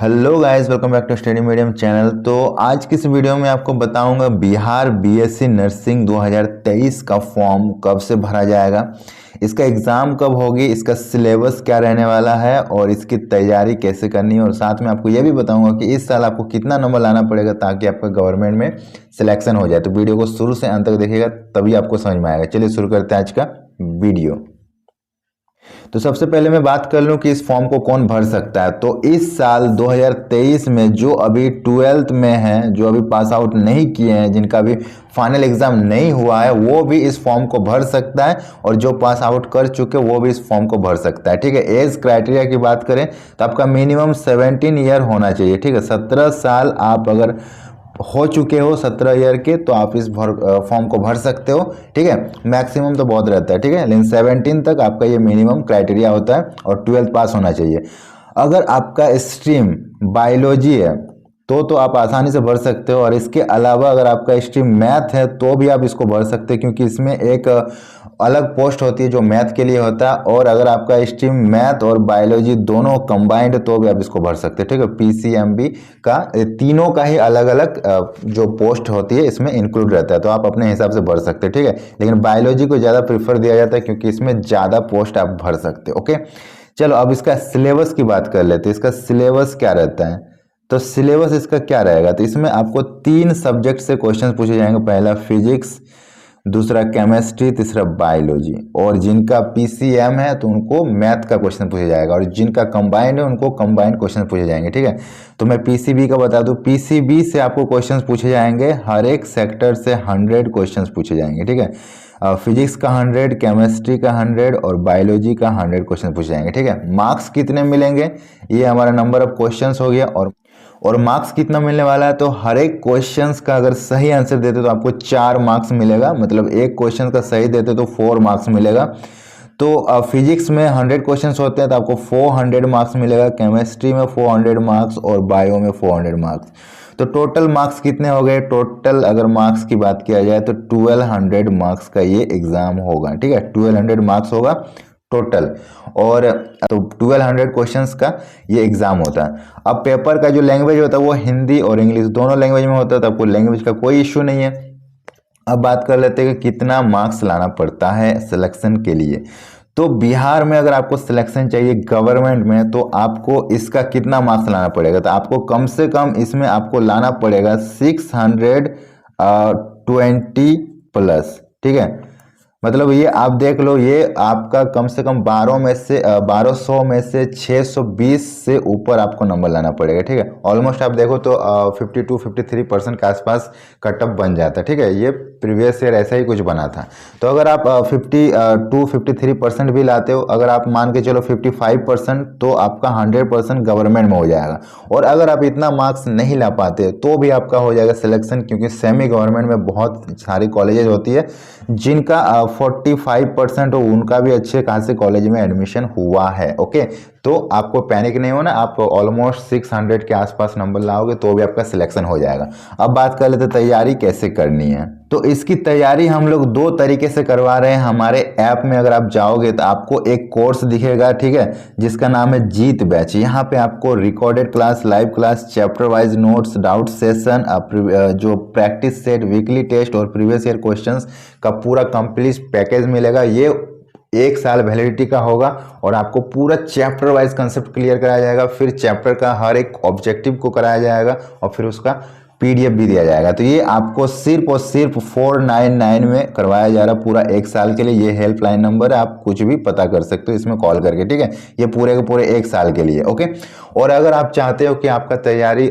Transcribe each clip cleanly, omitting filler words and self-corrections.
Hello guys, welcome back to study medium channel. तो आज की इस वीडियो में आपको बताऊंगा बिहार बीएससी नर्सिंग 2023 का फॉर्म कब से भरा जाएगा, इसका एग्ज़ाम कब होगी, इसका सिलेबस क्या रहने वाला है और इसकी तैयारी कैसे करनी है। और साथ में आपको यह भी बताऊंगा कि इस साल आपको कितना नंबर लाना पड़ेगा ताकि आपका गवर्नमेंट में सिलेक्शन हो जाए। तो वीडियो को शुरू से अंत तक देखिएगा, तभी आपको समझ में आएगा। चलिए शुरू करते हैं आज का वीडियो। तो सबसे पहले मैं बात कर लूं कि इस फॉर्म को कौन भर सकता है। तो इस साल 2023 में जो अभी 12th में हैं, जो अभी पास आउट नहीं किए हैं, जिनका अभी फाइनल एग्जाम नहीं हुआ है, वो भी इस फॉर्म को भर सकता है। और जो पास आउट कर चुके वो भी इस फॉर्म को भर सकता है। ठीक है। एज क्राइटेरिया की बात करें तो आपका मिनिमम 17 ईयर होना चाहिए। ठीक है। 17 साल आप अगर हो चुके हो 17 ईयर के तो आप इस फॉर्म को भर सकते हो। ठीक है। मैक्सिमम तो बहुत रहता है। ठीक है। लेकिन 17 तक आपका ये मिनिमम क्राइटेरिया होता है और 12th पास होना चाहिए। अगर आपका स्ट्रीम बायोलॉजी है तो आप आसानी से भर सकते हो। और इसके अलावा अगर आपका स्ट्रीम मैथ है तो भी आप इसको भर सकते हैं, क्योंकि इसमें एक अलग पोस्ट होती है जो मैथ के लिए होता है। और अगर आपका स्ट्रीम मैथ और बायोलॉजी दोनों कंबाइंड तो भी आप इसको भर सकते हैं। ठीक है। पीसीएमबी का तीनों का ही अलग अलग जो पोस्ट होती है इसमें इंक्लूड रहता है, तो आप अपने हिसाब से भर सकते हैं। ठीक है। लेकिन बायोलॉजी को ज़्यादा प्रीफर दिया जाता है क्योंकि इसमें ज़्यादा पोस्ट आप भर सकते हो। ओके, चलो अब इसका सिलेबस की बात कर लेते हैं। इसका सिलेबस क्या रहता है? तो सिलेबस इसका क्या रहेगा? तो इसमें आपको 3 सब्जेक्ट से क्वेश्चन पूछे जाएंगे। पहला फिजिक्स, दूसरा केमिस्ट्री, तीसरा बायोलॉजी। और जिनका पीसीएम है तो उनको मैथ का क्वेश्चन पूछा जाएगा, और जिनका कंबाइंड है उनको कंबाइंड क्वेश्चन पूछे जाएंगे। ठीक है। तो मैं पीसीबी का बता दूं, पीसीबी से आपको क्वेश्चन पूछे जाएंगे। हर एक सेक्टर से 100 क्वेश्चन पूछे जाएंगे। ठीक है। फिजिक्स का 100, केमिस्ट्री का 100 और बायोलॉजी का 100 क्वेश्चन पूछे जाएंगे। ठीक है। मार्क्स कितने मिलेंगे, ये हमारा नंबर ऑफ क्वेश्चंस हो गया। और मार्क्स कितना मिलने वाला है, तो हर एक क्वेश्चंस का अगर सही आंसर देते तो आपको 4 मार्क्स मिलेगा। मतलब एक क्वेश्चन का सही देते तो 4 मार्क्स मिलेगा। तो फिजिक्स में 100 क्वेश्चंस होते हैं तो आपको 400 मार्क्स मिलेगा। केमिस्ट्री में 400 मार्क्स और बायो में 400 मार्क्स। तो टोटल मार्क्स कितने हो गए? टोटल अगर मार्क्स की बात किया जाए तो 1200 मार्क्स का ये एग्जाम होगा। ठीक है। 1200 मार्क्स होगा टोटल। और तो 1200 क्वेश्चंस का ये एग्जाम होता है। अब पेपर का जो लैंग्वेज होता है वो हिंदी और इंग्लिश दोनों लैंग्वेज में होता है, तो आपको लैंग्वेज का कोई इश्यू नहीं है। अब बात कर लेते हैं कि कितना मार्क्स लाना पड़ता है सिलेक्शन के लिए। तो बिहार में अगर आपको सिलेक्शन चाहिए गवर्नमेंट में तो आपको इसका कितना मार्क्स लाना पड़ेगा? तो आपको कम से कम इसमें आपको लाना पड़ेगा 620 प्लस। ठीक है। मतलब ये आप देख लो, ये आपका कम से कम 1200 में से 620 से ऊपर आपको नंबर लाना पड़ेगा। ठीक है। ऑलमोस्ट आप देखो तो 52-53% के आसपास कटअप बन जाता है। ठीक है। ये प्रीवियस ईयर ऐसा ही कुछ बना था। तो अगर आप 52-53% भी लाते हो, अगर आप मान के चलो 55%, तो आपका 100% गवर्नमेंट में हो जाएगा। और अगर आप इतना मार्क्स नहीं ला पाते तो भी आपका हो जाएगा सिलेक्शन, क्योंकि सेमी गवर्नमेंट में बहुत सारी कॉलेजेस होती है जिनका 45% उनका भी अच्छे खासे कॉलेज में एडमिशन हुआ है। ओके, तो आपको पैनिक नहीं होना। आप ऑलमोस्ट 600 के आसपास नंबर लाओगे तो भी आपका सिलेक्शन हो जाएगा। अब बात कर लेते तैयारी कैसे करनी है। तो इसकी तैयारी हम लोग 2 तरीके से करवा रहे हैं। हमारे ऐप में अगर आप जाओगे तो आपको एक कोर्स दिखेगा। ठीक है। जिसका नाम है जीत बैच। यहाँ पे आपको recorded class, live class, chapter wise notes, doubt session, जो प्रैक्टिस सेट, वीकली टेस्ट और प्रीवियस ईयर क्वेश्चंस का पूरा कंप्लीट पैकेज मिलेगा। ये 1 साल वैलिडिटी का होगा और आपको पूरा चैप्टर वाइज कंसेप्ट क्लियर कराया जाएगा। फिर चैप्टर का हर एक ऑब्जेक्टिव को कराया जाएगा और फिर उसका पीडीएफ भी दिया जाएगा। तो ये आपको सिर्फ और सिर्फ 499 में करवाया जा रहा है पूरा 1 साल के लिए। ये हेल्पलाइन नंबर है, आप कुछ भी पता कर सकते हो इसमें कॉल करके। ठीक है। ये पूरे के पूरे 1 साल के लिए। ओके। और अगर आप चाहते हो कि आपका तैयारी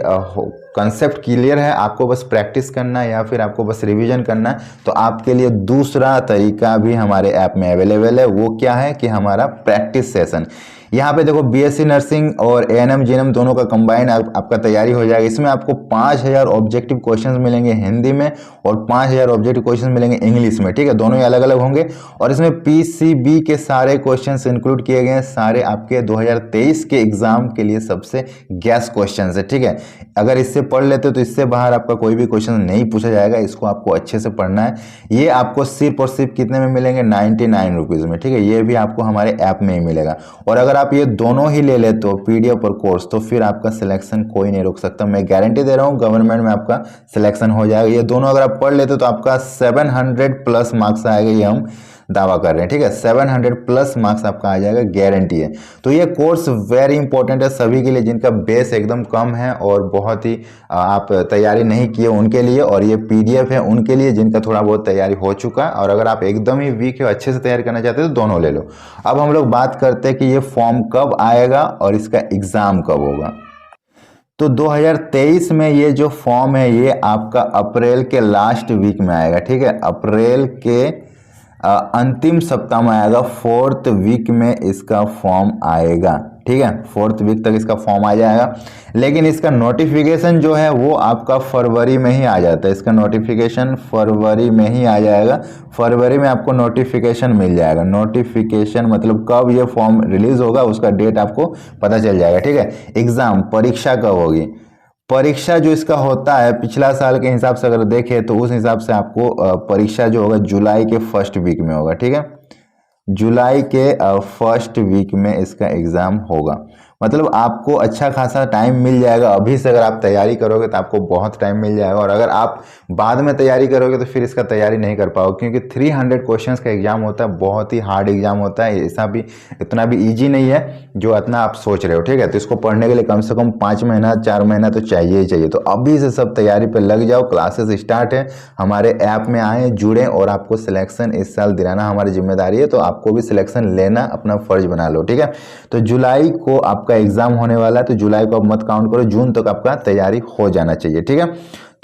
कंसेप्ट क्लियर है, आपको बस प्रैक्टिस करना है या फिर आपको बस रिवीजन करना है, तो आपके लिए दूसरा तरीका भी हमारे ऐप में अवेलेबल है। वो क्या है कि हमारा प्रैक्टिस सेशन। यहाँ पे देखो बीएससी नर्सिंग और एएनएम जीएनएम दोनों का कंबाइंड आपका तैयारी हो जाएगा। इसमें आपको 5000 ऑब्जेक्टिव क्वेश्चंस मिलेंगे हिंदी में और 5000 ऑब्जेक्टिव क्वेश्चंस मिलेंगे इंग्लिश में। ठीक है। दोनों ही अलग अलग होंगे। और इसमें पीसीबी के सारे क्वेश्चंस इंक्लूड किए गए हैं। सारे आपके 2023 के एग्जाम के लिए सबसे गैस क्वेश्चंस है। ठीक है। अगर इससे पढ़ लेते हो तो इससे बाहर आपका कोई भी क्वेश्चन नहीं पूछा जाएगा। इसको आपको अच्छे से पढ़ना है। ये आपको सिर्फ और सिर्फ कितने में मिलेंगे? 99 रुपीज़ में। ठीक है। ये भी आपको हमारे ऐप में ही मिलेगा। और अगर आप ये दोनों ही ले लेते हो PDF और कोर्स, तो फिर आपका सिलेक्शन कोई नहीं रोक सकता। मैं गारंटी दे रहा हूँ गवर्नमेंट में आपका सिलेक्शन हो जाएगा। ये दोनों अगर आप पढ़ लेते तो आपका 700 प्लस मार्क्स आएगा, ये हम दावा कर रहे हैं, ठीक है। 700 प्लस मार्क्स आपका आ जाएगा, गारंटी है। तो ये कोर्स वेरी इंपॉर्टेंट है सभी के लिए जिनका बेस एकदम कम है और बहुत ही आप तैयारी नहीं किए उनके लिए, और ये PDF है उनके लिए जिनका थोड़ा बहुत तैयारी हो चुका है। और अगर आप एकदम ही वीक हो, अच्छे से तैयारी करना चाहते हो तो दोनों ले लो। अब हम लोग बात करते हैं कि ये फॉर्म कब आएगा और इसका एग्जाम कब होगा। तो 2023 में ये जो फॉर्म है ये आपका अप्रैल के लास्ट वीक में आएगा, ठीक है। अप्रैल के अंतिम सप्ताह में आएगा, 4th वीक में इसका फॉर्म आएगा, ठीक है। 4th वीक तक इसका फॉर्म आ जाएगा। लेकिन इसका नोटिफिकेशन जो है वो आपका फरवरी में ही आ जाता है। इसका नोटिफिकेशन फरवरी में ही आ जाएगा। फरवरी में आपको नोटिफिकेशन मिल जाएगा। नोटिफिकेशन मतलब कब ये फॉर्म रिलीज होगा उसका डेट आपको पता चल जाएगा, ठीक है। एग्जाम परीक्षा कब होगी, परीक्षा जो इसका होता है पिछला साल के हिसाब से अगर देखें तो उस हिसाब से आपको परीक्षा जो होगा जुलाई के 1st वीक में होगा, ठीक है। जुलाई के 1st वीक में इसका एग्जाम होगा। मतलब आपको अच्छा खासा टाइम मिल जाएगा। अभी से अगर आप तैयारी करोगे तो आपको बहुत टाइम मिल जाएगा, और अगर आप बाद में तैयारी करोगे तो फिर इसका तैयारी नहीं कर पाओगे, क्योंकि 300 क्वेश्चंस का एग्जाम होता है, बहुत ही हार्ड एग्जाम होता है। ऐसा भी इतना भी ईजी नहीं है जो इतना आप सोच रहे हो, ठीक है। तो इसको पढ़ने के लिए कम से कम 5 महीना 4 महीना तो चाहिए ही चाहिए। तो अभी से सब तैयारी पर लग जाओ। क्लासेस स्टार्ट है, हमारे ऐप में आए, जुड़े, और आपको सिलेक्शन इस साल दिलाना हमारी जिम्मेदारी है। तो आपको भी सिलेक्शन लेना अपना फर्ज बना लो, ठीक है। तो जुलाई को आपका एग्जाम होने वाला है, तो जुलाई को आप मत काउंट करो, जून तक आपका तैयारी हो जाना चाहिए, ठीक है।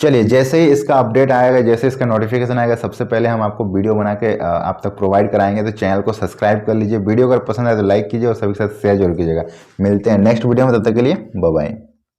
चलिए, जैसे ही इसका अपडेट आएगा, जैसे इसका नोटिफिकेशन आएगा, सबसे पहले हम आपको वीडियो बना के आप तक प्रोवाइड कराएंगे। तो चैनल को सब्सक्राइब कर लीजिए, वीडियो अगर पसंद आए तो लाइक कीजिए और सभी के साथ शेयर जरूर कीजिएगा। मिलते हैं नेक्स्ट वीडियो में, तब तक के लिए बाय बाय।